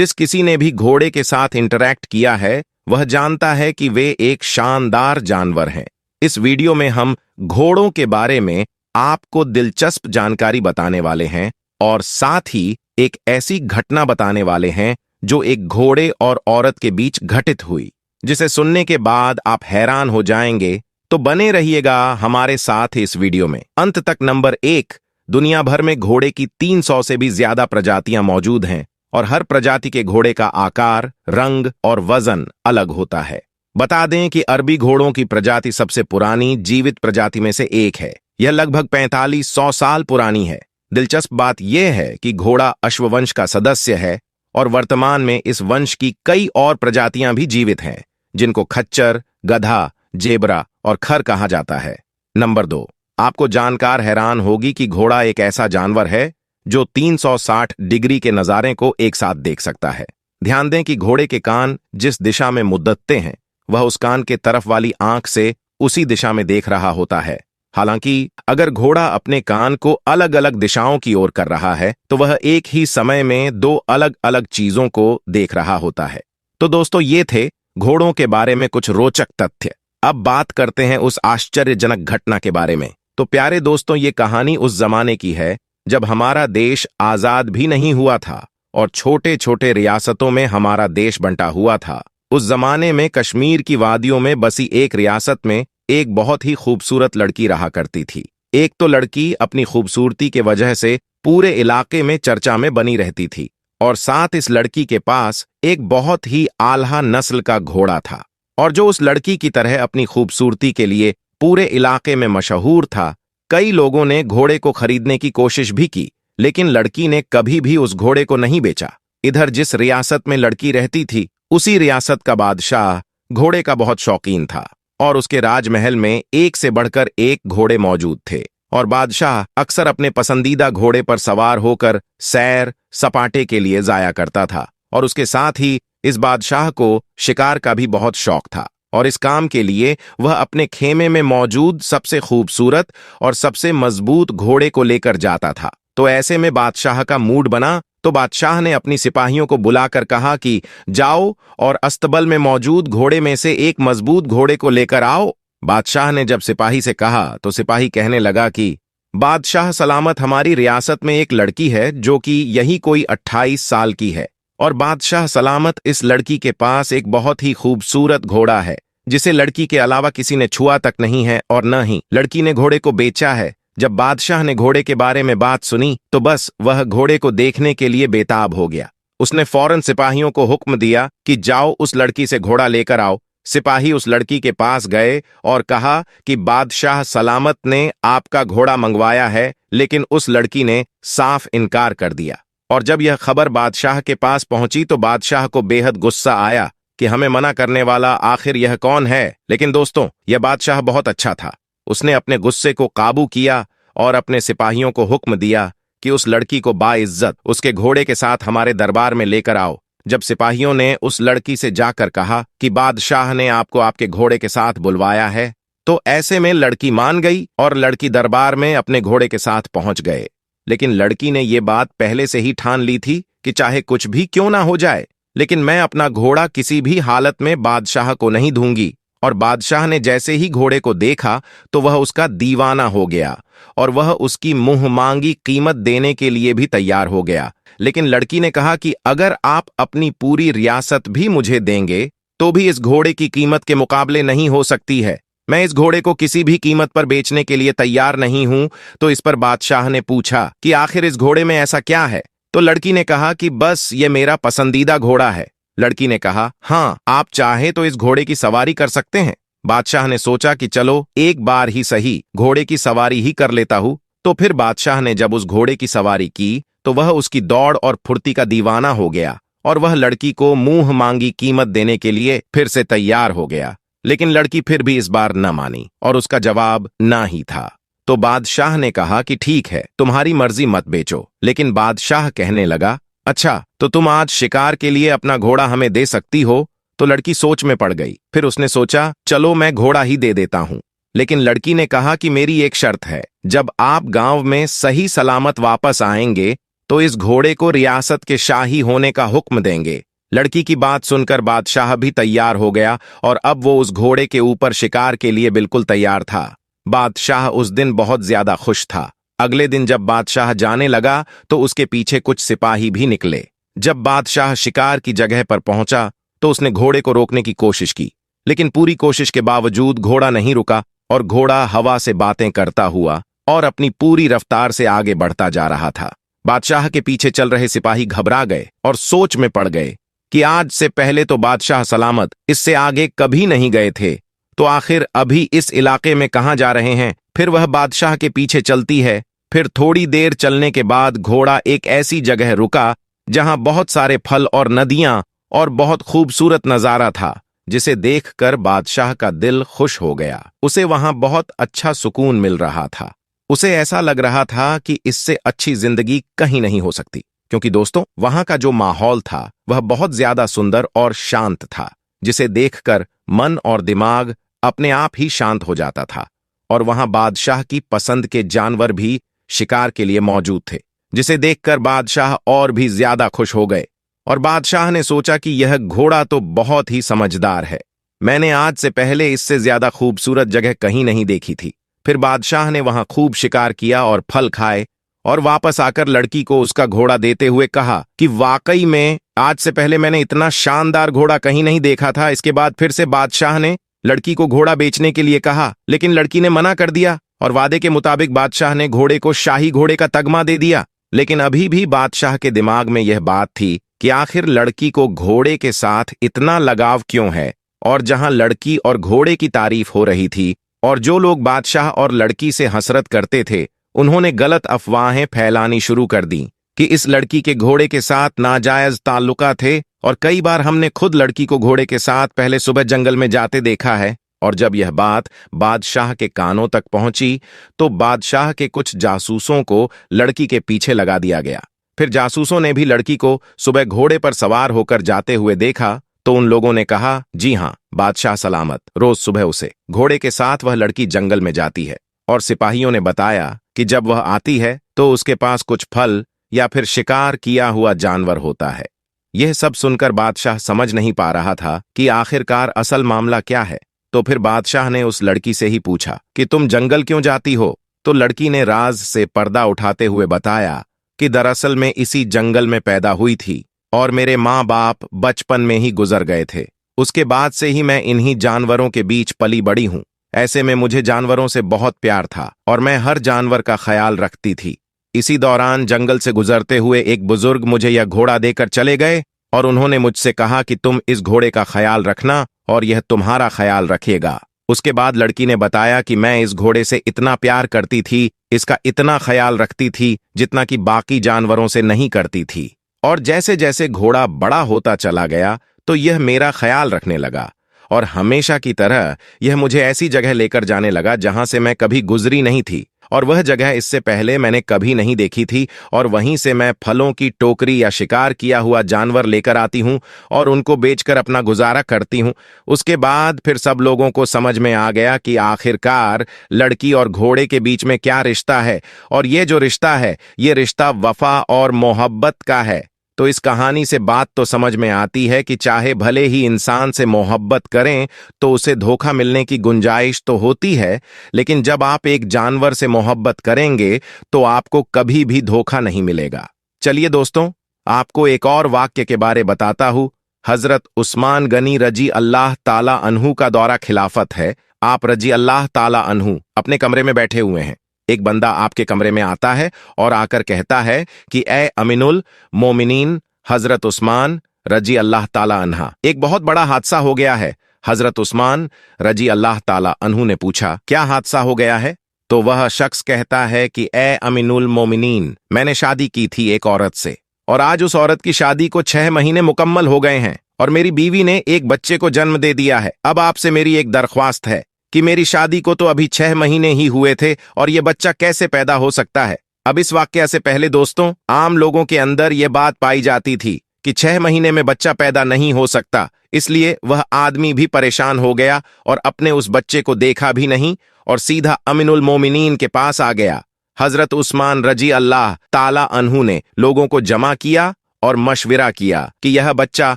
जिस किसी ने भी घोड़े के साथ इंटरैक्ट किया है वह जानता है कि वे एक शानदार जानवर हैं। इस वीडियो में हम घोड़ों के बारे में आपको दिलचस्प जानकारी बताने वाले हैं और साथ ही एक ऐसी घटना बताने वाले हैं जो एक घोड़े और औरत के बीच घटित हुई, जिसे सुनने के बाद आप हैरान हो जाएंगे। तो बने रहिएगा हमारे साथ इस वीडियो में अंत तक। नंबर 1, दुनिया भर में घोड़े की 300 से भी ज्यादा प्रजातियां मौजूद हैं और हर प्रजाति के घोड़े का आकार, रंग और वजन अलग होता है। बता दें कि अरबी घोड़ों की प्रजाति सबसे पुरानी जीवित प्रजाति में से एक है। यह लगभग 4500 साल पुरानी है। दिलचस्प बात यह है कि घोड़ा अश्ववंश का सदस्य है और वर्तमान में इस वंश की कई और प्रजातियां भी जीवित हैं, जिनको खच्चर, गधा, जेबरा और खर कहा जाता है। नंबर 2, आपको जानकर हैरान होगी कि घोड़ा एक ऐसा जानवर है जो 360 डिग्री के नजारे को एक साथ देख सकता है। ध्यान दें कि घोड़े के कान जिस दिशा में मुद्दते हैं वह उस कान के तरफ वाली आंख से उसी दिशा में देख रहा होता है। हालांकि अगर घोड़ा अपने कान को अलग अलग दिशाओं की ओर कर रहा है तो वह एक ही समय में 2 अलग अलग चीजों को देख रहा होता है। तो दोस्तों, ये थे घोड़ों के बारे में कुछ रोचक तथ्य। अब बात करते हैं उस आश्चर्यजनक घटना के बारे में। तो प्यारे दोस्तों, ये कहानी उस जमाने की है जब हमारा देश आजाद भी नहीं हुआ था और छोटे छोटे रियासतों में हमारा देश बंटा हुआ था। उस जमाने में कश्मीर की वादियों में बसी एक रियासत में एक बहुत ही खूबसूरत लड़की रहा करती थी। एक तो लड़की अपनी खूबसूरती के वजह से पूरे इलाके में चर्चा में बनी रहती थी और साथ इस लड़की के पास एक बहुत ही आला नस्ल का घोड़ा था, और जो उस लड़की की तरह अपनी खूबसूरती के लिए पूरे इलाके में मशहूर था। कई लोगों ने घोड़े को खरीदने की कोशिश भी की, लेकिन लड़की ने कभी भी उस घोड़े को नहीं बेचा। इधर जिस रियासत में लड़की रहती थी उसी रियासत का बादशाह घोड़े का बहुत शौकीन था और उसके राजमहल में एक से बढ़कर एक घोड़े मौजूद थे और बादशाह अक्सर अपने पसंदीदा घोड़े पर सवार होकर सैर सपाटे के लिए जाया करता था। और उसके साथ ही इस बादशाह को शिकार का भी बहुत शौक था और इस काम के लिए वह अपने खेमे में मौजूद सबसे खूबसूरत और सबसे मजबूत घोड़े को लेकर जाता था। तो ऐसे में बादशाह का मूड बना तो बादशाह ने अपनी सिपाहियों को बुलाकर कहा कि जाओ और अस्तबल में मौजूद घोड़े में से एक मजबूत घोड़े को लेकर आओ। बादशाह ने जब सिपाही से कहा तो सिपाही कहने लगा कि बादशाह सलामत, हमारी रियासत में एक लड़की है जो कि यही कोई 28 साल की है और बादशाह सलामत, इस लड़की के पास एक बहुत ही खूबसूरत घोड़ा है जिसे लड़की के अलावा किसी ने छुआ तक नहीं है और न ही लड़की ने घोड़े को बेचा है। जब बादशाह ने घोड़े के बारे में बात सुनी तो बस वह घोड़े को देखने के लिए बेताब हो गया। उसने फौरन सिपाहियों को हुक्म दिया कि जाओ उस लड़की से घोड़ा लेकर आओ। सिपाही उस लड़की के पास गए और कहा कि बादशाह सलामत ने आपका घोड़ा मंगवाया है, लेकिन उस लड़की ने साफ इनकार कर दिया। और जब यह खबर बादशाह के पास पहुंची तो बादशाह को बेहद गुस्सा आया कि हमें मना करने वाला आखिर यह कौन है। लेकिन दोस्तों, यह बादशाह बहुत अच्छा था। उसने अपने गुस्से को काबू किया और अपने सिपाहियों को हुक्म दिया कि उस लड़की को बाइज्जत उसके घोड़े के साथ हमारे दरबार में लेकर आओ। जब सिपाहियों ने उस लड़की से जाकर कहा कि बादशाह ने आपको आपके घोड़े के साथ बुलवाया है, तो ऐसे में लड़की मान गई और लड़की दरबार में अपने घोड़े के साथ पहुंच गए। लेकिन लड़की ने ये बात पहले से ही ठान ली थी कि चाहे कुछ भी क्यों ना हो जाए, लेकिन मैं अपना घोड़ा किसी भी हालत में बादशाह को नहीं दूंगी। और बादशाह ने जैसे ही घोड़े को देखा तो वह उसका दीवाना हो गया और वह उसकी मुंह मांगी कीमत देने के लिए भी तैयार हो गया। लेकिन लड़की ने कहा कि अगर आप अपनी पूरी रियासत भी मुझे देंगे तो भी इस घोड़े की कीमत के मुकाबले नहीं हो सकती है। मैं इस घोड़े को किसी भी कीमत पर बेचने के लिए तैयार नहीं हूं। तो इस पर बादशाह ने पूछा कि आखिर इस घोड़े में ऐसा क्या है। तो लड़की ने कहा कि बस ये मेरा पसंदीदा घोड़ा है। लड़की ने कहा, हाँ, आप चाहे तो इस घोड़े की सवारी कर सकते हैं। बादशाह ने सोचा कि चलो एक बार ही सही घोड़े की सवारी ही कर लेता हूं। तो फिर बादशाह ने जब उस घोड़े की सवारी की तो वह उसकी दौड़ और फुर्ती का दीवाना हो गया और वह लड़की को मुंह मांगी कीमत देने के लिए फिर से तैयार हो गया। लेकिन लड़की फिर भी इस बार न मानी और उसका जवाब ना ही था। तो बादशाह ने कहा कि ठीक है, तुम्हारी मर्जी, मत बेचो। लेकिन बादशाह कहने लगा, अच्छा, तो तुम आज शिकार के लिए अपना घोड़ा हमें दे सकती हो। तो लड़की सोच में पड़ गई। फिर उसने सोचा, चलो मैं घोड़ा ही दे देता हूं। लेकिन लड़की ने कहा कि मेरी एक शर्त है, जब आप गांव में सही सलामत वापस आएंगे तो इस घोड़े को रियासत के शाही होने का हुक्म देंगे। लड़की की बात सुनकर बादशाह भी तैयार हो गया और अब वो उस घोड़े के ऊपर शिकार के लिए बिल्कुल तैयार था। बादशाह उस दिन बहुत ज्यादा खुश था। अगले दिन जब बादशाह जाने लगा तो उसके पीछे कुछ सिपाही भी निकले। जब बादशाह शिकार की जगह पर पहुंचा तो उसने घोड़े को रोकने की कोशिश की, लेकिन पूरी कोशिश के बावजूद घोड़ा नहीं रुका और घोड़ा हवा से बातें करता हुआ और अपनी पूरी रफ्तार से आगे बढ़ता जा रहा था। बादशाह के पीछे चल रहे सिपाही घबरा गए और सोच में पड़ गए कि आज से पहले तो बादशाह सलामत इससे आगे कभी नहीं गए थे, तो आखिर अभी इस इलाके में कहां जा रहे हैं। फिर वह बादशाह के पीछे चलती है। फिर थोड़ी देर चलने के बाद घोड़ा एक ऐसी जगह रुका जहां बहुत सारे फल और नदियां और बहुत खूबसूरत नजारा था, जिसे देखकर बादशाह का दिल खुश हो गया। उसे वहां बहुत अच्छा सुकून मिल रहा था। उसे ऐसा लग रहा था कि इससे अच्छी जिंदगी कहीं नहीं हो सकती, क्योंकि दोस्तों वहां का जो माहौल था वह बहुत ज्यादा सुंदर और शांत था, जिसे देखकर मन और दिमाग अपने आप ही शांत हो जाता था। और वहां बादशाह की पसंद के जानवर भी शिकार के लिए मौजूद थे, जिसे देखकर बादशाह और भी ज्यादा खुश हो गए। और बादशाह ने सोचा कि यह घोड़ा तो बहुत ही समझदार है, मैंने आज से पहले इससे ज्यादा खूबसूरत जगह कहीं नहीं देखी थी। फिर बादशाह ने वहां खूब शिकार किया और फल खाए और वापस आकर लड़की को उसका घोड़ा देते हुए कहा कि वाकई में आज से पहले मैंने इतना शानदार घोड़ा कहीं नहीं देखा था। इसके बाद फिर से बादशाह ने लड़की को घोड़ा बेचने के लिए कहा, लेकिन लड़की ने मना कर दिया और वादे के मुताबिक बादशाह ने घोड़े को शाही घोड़े का तगमा दे दिया। लेकिन अभी भी बादशाह के दिमाग में यह बात थी कि आखिर लड़की को घोड़े के साथ इतना लगाव क्यों है। और जहां लड़की और घोड़े की तारीफ हो रही थी और जो लोग बादशाह और लड़की से हसरत करते थे, उन्होंने गलत अफवाहें फैलानी शुरू कर दी कि इस लड़की के घोड़े के साथ नाजायज ताल्लुका थे। और कई बार हमने खुद लड़की को घोड़े के साथ पहले सुबह जंगल में जाते देखा है। और जब यह बात बादशाह के कानों तक पहुंची तो बादशाह के कुछ जासूसों को लड़की के पीछे लगा दिया गया। फिर जासूसों ने भी लड़की को सुबह घोड़े पर सवार होकर जाते हुए देखा तो उन लोगों ने कहा, जी हां, बादशाह सलामत रोज सुबह उसे घोड़े के साथ वह लड़की जंगल में जाती है। और सिपाहियों ने बताया कि जब वह आती है तो उसके पास कुछ फल या फिर शिकार किया हुआ जानवर होता है। यह सब सुनकर बादशाह समझ नहीं पा रहा था कि आखिरकार असल मामला क्या है। तो फिर बादशाह ने उस लड़की से ही पूछा कि तुम जंगल क्यों जाती हो। तो लड़की ने राज से पर्दा उठाते हुए बताया कि दरअसल मैं इसी जंगल में पैदा हुई थी और मेरे माँ बाप बचपन में ही गुजर गए थे। उसके बाद से ही मैं इन्हीं जानवरों के बीच पली बड़ी हूं। ऐसे में मुझे जानवरों से बहुत प्यार था और मैं हर जानवर का ख्याल रखती थी। इसी दौरान जंगल से गुजरते हुए एक बुजुर्ग मुझे यह घोड़ा देकर चले गए और उन्होंने मुझसे कहा कि तुम इस घोड़े का ख्याल रखना और यह तुम्हारा ख्याल रखेगा। उसके बाद लड़की ने बताया कि मैं इस घोड़े से इतना प्यार करती थी, इसका इतना ख्याल रखती थी जितना कि बाकी जानवरों से नहीं करती थी। और जैसे जैसे घोड़ा बड़ा होता चला गया तो यह मेरा ख्याल रखने लगा और हमेशा की तरह यह मुझे ऐसी जगह लेकर जाने लगा जहां से मैं कभी गुजरी नहीं थी और वह जगह इससे पहले मैंने कभी नहीं देखी थी। और वहीं से मैं फलों की टोकरी या शिकार किया हुआ जानवर लेकर आती हूं और उनको बेचकर अपना गुजारा करती हूं। उसके बाद फिर सब लोगों को समझ में आ गया कि आखिरकार लड़की और घोड़े के बीच में क्या रिश्ता है, और ये जो रिश्ता है ये रिश्ता वफा और मोहब्बत का है। तो इस कहानी से बात तो समझ में आती है कि चाहे भले ही इंसान से मोहब्बत करें तो उसे धोखा मिलने की गुंजाइश तो होती है, लेकिन जब आप एक जानवर से मोहब्बत करेंगे तो आपको कभी भी धोखा नहीं मिलेगा। चलिए दोस्तों, आपको एक और वाक्य के बारे बताता हूं। हजरत उस्मान गनी रजी अल्लाह ताला अन्हु का दौरा खिलाफत है। आप रजी अल्लाह ताला अन्हु अपने कमरे में बैठे हुए हैं। एक बंदा आपके कमरे में आता है और आकर कहता है कि ए अमीनुल मोमिनीन हजरत उस्मान रजी अल्लाह ताला अन्हा, एक बहुत बड़ा हादसा हो गया है। हजरत उस्मान रजी अल्लाह ताला अन्हु ने पूछा, क्या हादसा हो गया है? तो वह शख्स कहता है कि ए अमीनुल मोमिनीन, मैंने शादी की थी एक औरत से और आज उस औरत की शादी को 6 महीने मुकम्मल हो गए हैं और मेरी बीवी ने एक बच्चे को जन्म दे दिया है। अब आपसे मेरी एक दरख्वास्त है कि मेरी शादी को तो अभी 6 महीने ही हुए थे और ये बच्चा कैसे पैदा हो सकता है। अब इस वाकया से पहले दोस्तों, आम लोगों के अंदर ये बात पाई जाती थी कि 6 महीने में बच्चा पैदा नहीं हो सकता, इसलिए वह आदमी भी परेशान हो गया और अपने उस बच्चे को देखा भी नहीं और सीधा अमीनुल मोमिनीन के पास आ गया। हजरत उस्मान रजी अल्लाह ताला अन्हु ने लोगों को जमा किया और मशविरा किया कि यह बच्चा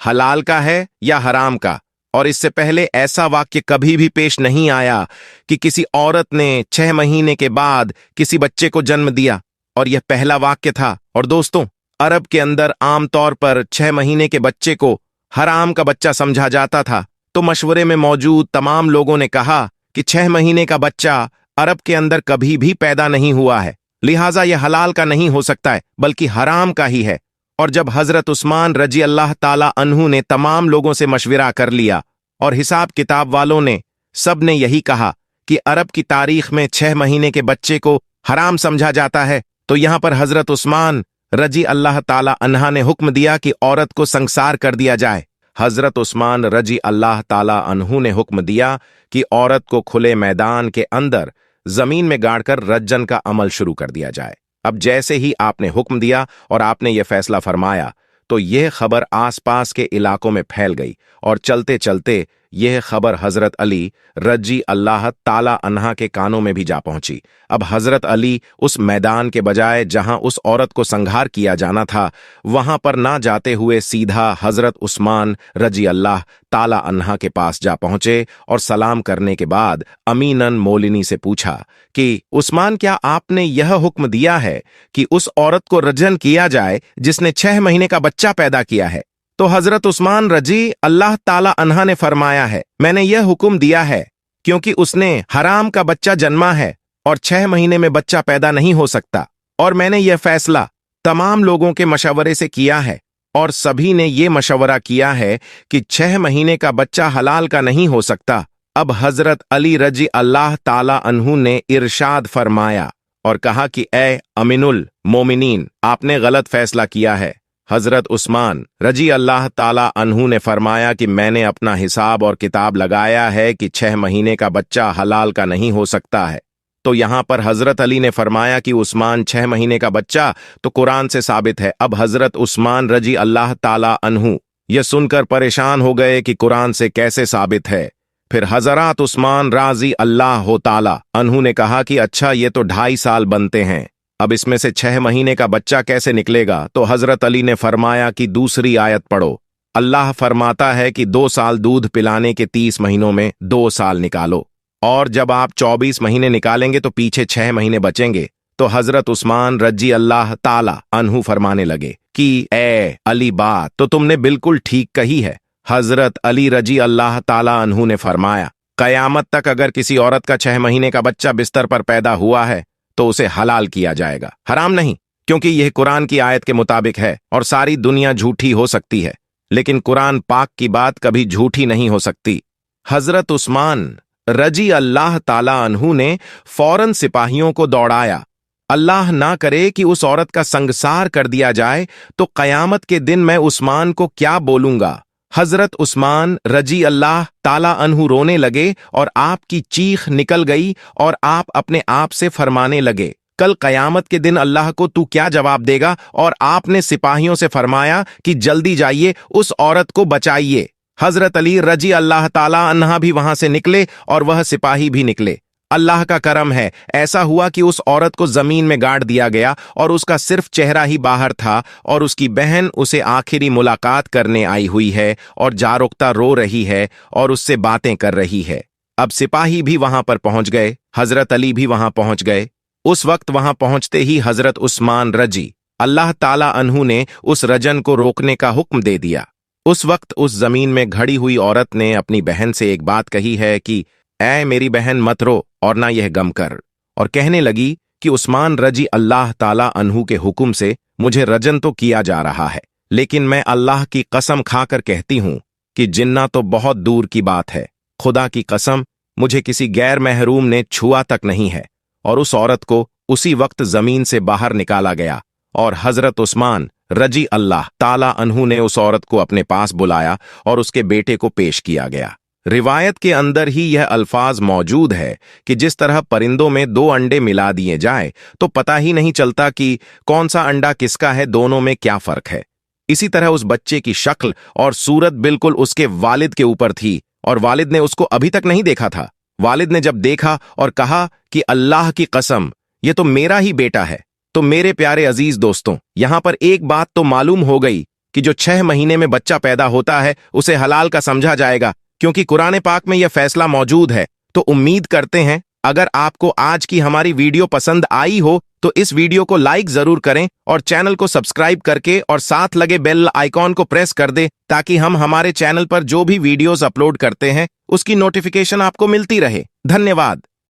हलाल का है या हराम का। और इससे पहले ऐसा वाक्य कभी भी पेश नहीं आया कि किसी औरत ने 6 महीने के बाद किसी बच्चे को जन्म दिया, और यह पहला वाक्य था। और दोस्तों, अरब के अंदर आमतौर पर 6 महीने के बच्चे को हराम का बच्चा समझा जाता था। तो मशवरे में मौजूद तमाम लोगों ने कहा कि 6 महीने का बच्चा अरब के अंदर कभी भी पैदा नहीं हुआ है, लिहाजा यह हलाल का नहीं हो सकता है बल्कि हराम का ही है। और जब हजरत उस्मान रजी अल्लाह ताला अन्हु ने तमाम लोगों से मशविरा कर लिया और हिसाब किताब वालों ने सब ने यही कहा कि अरब की तारीख में 6 महीने के बच्चे को हराम समझा जाता है, तो यहां पर हजरत उस्मान रजी अल्लाह ताला अन्हा ने हुक्म दिया कि औरत को संसार कर दिया जाए। हजरत उस्मान रजी अल्लाह ताला अन्हु ने हुक्म दिया कि औरत को खुले मैदान के अंदर जमीन में गाड़कर रज्जन का अमल शुरू कर दिया जाए। अब जैसे ही आपने हुक्म दिया और आपने यह फैसला फरमाया तो यह खबर आसपास के इलाकों में फैल गई, और चलते चलते यह खबर हजरत अली रजी अल्लाह ताला अन्हा के कानों में भी जा पहुंची। अब हजरत अली उस मैदान के बजाय जहां उस औरत को संहार किया जाना था वहां पर ना जाते हुए सीधा हजरत उस्मान रजी अल्लाह ताला अन्हा के पास जा पहुंचे और सलाम करने के बाद अमीनन मोलिनी से पूछा कि उस्मान, क्या आपने यह हुक्म दिया है कि उस औरत को रजन किया जाए जिसने 6 महीने का बच्चा पैदा किया है? तो हजरत उस्मान रजी अल्लाह ताला अन्हा ने फरमाया है, मैंने यह हुक्म दिया है क्योंकि उसने हराम का बच्चा जन्मा है और 6 महीने में बच्चा पैदा नहीं हो सकता। और मैंने यह फैसला तमाम लोगों के मशवरे से किया है और सभी ने यह मशवरा किया है कि 6 महीने का बच्चा हलाल का नहीं हो सकता। अब हजरत अली रजी अल्लाह ताला अन्हु ने इरशाद फरमाया और कहा कि ए अमीनुल मोमिनीन, आपने गलत फैसला किया है। हजरत उस्मान रजी अल्लाह ताला अन्हु ने फरमाया कि मैंने अपना हिसाब और किताब लगाया है कि 6 महीने का बच्चा हलाल का नहीं हो सकता है। तो यहां पर हजरत अली ने फरमाया कि उस्मान 6 महीने का बच्चा तो कुरान से साबित है। अब हजरत उस्मान रजी अल्लाह ताला अन्हु यह सुनकर परेशान हो गए कि कुरान से कैसे साबित है। फिर हजरत उस्मान राजी अल्लाह ताला अन्हु ने कहा कि अच्छा, ये तो 2.5 साल बनते हैं, अब इसमें से 6 महीने का बच्चा कैसे निकलेगा? तो हजरत अली ने फरमाया कि दूसरी आयत पढ़ो। अल्लाह फरमाता है कि 2 साल दूध पिलाने के 30 महीनों में 2 साल निकालो, और जब आप 24 महीने निकालेंगे तो पीछे 6 महीने बचेंगे। तो हजरत उस्मान रजी अल्लाह ताला अन्हु फरमाने लगे कि ए अली, बात तो तुमने बिल्कुल ठीक कही है। हजरत अली रजी अल्लाह ताला अन्हु ने फरमाया, कयामत तक अगर किसी औरत का 6 महीने का बच्चा बिस्तर पर पैदा हुआ है तो उसे हलाल किया जाएगा, हराम नहीं, क्योंकि यह कुरान की आयत के मुताबिक है। और सारी दुनिया झूठी हो सकती है लेकिन कुरान पाक की बात कभी झूठी नहीं हो सकती। हजरत उस्मान रजी अल्लाह ताला अन्हु ने फौरन सिपाहियों को दौड़ाया। अल्लाह ना करे कि उस औरत का संगसार कर दिया जाए तो कयामत के दिन मैं उस्मान को क्या बोलूंगा। हजरत उस्मान रजी अल्लाह ताला अन्हु रोने लगे और आपकी चीख निकल गई और आप अपने आप से फरमाने लगे, कल कयामत के दिन अल्लाह को तू क्या जवाब देगा? और आपने सिपाहियों से फरमाया कि जल्दी जाइए, उस औरत को बचाइए। हजरत अली रजी अल्लाह ताला अन्हा भी वहां से निकले और वह सिपाही भी निकले। अल्लाह का करम है, ऐसा हुआ कि उस औरत को जमीन में गाड़ दिया गया और उसका सिर्फ चेहरा ही बाहर था, और उसकी बहन उसे आखिरी मुलाकात करने आई हुई है और जारुकता रो रही है और उससे बातें कर रही है। अब सिपाही भी वहां पर पहुंच गए, हजरत अली भी वहां पहुंच गए। उस वक्त वहां पहुंचते ही हजरत उस्मान रजी अल्लाह ताला अन्हु ने उस रजन को रोकने का हुक्म दे दिया। उस वक्त उस जमीन में घड़ी हुई औरत ने अपनी बहन से एक बात कही है कि ऐ मेरी बहन, मत रो और ना यह गम कर, और कहने लगी कि उस्मान रजी अल्लाह ताला अन्हु के हुक्म से मुझे रजन तो किया जा रहा है, लेकिन मैं अल्लाह की कसम खाकर कहती हूं कि जिन्ना तो बहुत दूर की बात है, खुदा की कसम मुझे किसी गैर महरूम ने छुआ तक नहीं है। और उस औरत को उसी वक्त जमीन से बाहर निकाला गया और हजरत उस्मान रजी अल्लाह ताला अन्हु ने उस औरत को अपने पास बुलाया और उसके बेटे को पेश किया गया। रिवायत के अंदर ही यह अल्फाज मौजूद है कि जिस तरह परिंदों में 2 अंडे मिला दिए जाए तो पता ही नहीं चलता कि कौन सा अंडा किसका है, दोनों में क्या फर्क है। इसी तरह उस बच्चे की शक्ल और सूरत बिल्कुल उसके वालिद के ऊपर थी और वालिद ने उसको अभी तक नहीं देखा था। वालिद ने जब देखा और कहा कि अल्लाह की कसम ये तो मेरा ही बेटा है। तो मेरे प्यारे अजीज दोस्तों, यहां पर एक बात तो मालूम हो गई कि जो 6 महीने में बच्चा पैदा होता है उसे हलाल का समझा जाएगा, क्योंकि कुरान पाक में यह फैसला मौजूद है। तो उम्मीद करते हैं अगर आपको आज की हमारी वीडियो पसंद आई हो तो इस वीडियो को लाइक जरूर करें और चैनल को सब्सक्राइब करके और साथ लगे बेल आइकॉन को प्रेस कर दे, ताकि हम हमारे चैनल पर जो भी वीडियोस अपलोड करते हैं उसकी नोटिफिकेशन आपको मिलती रहे। धन्यवाद।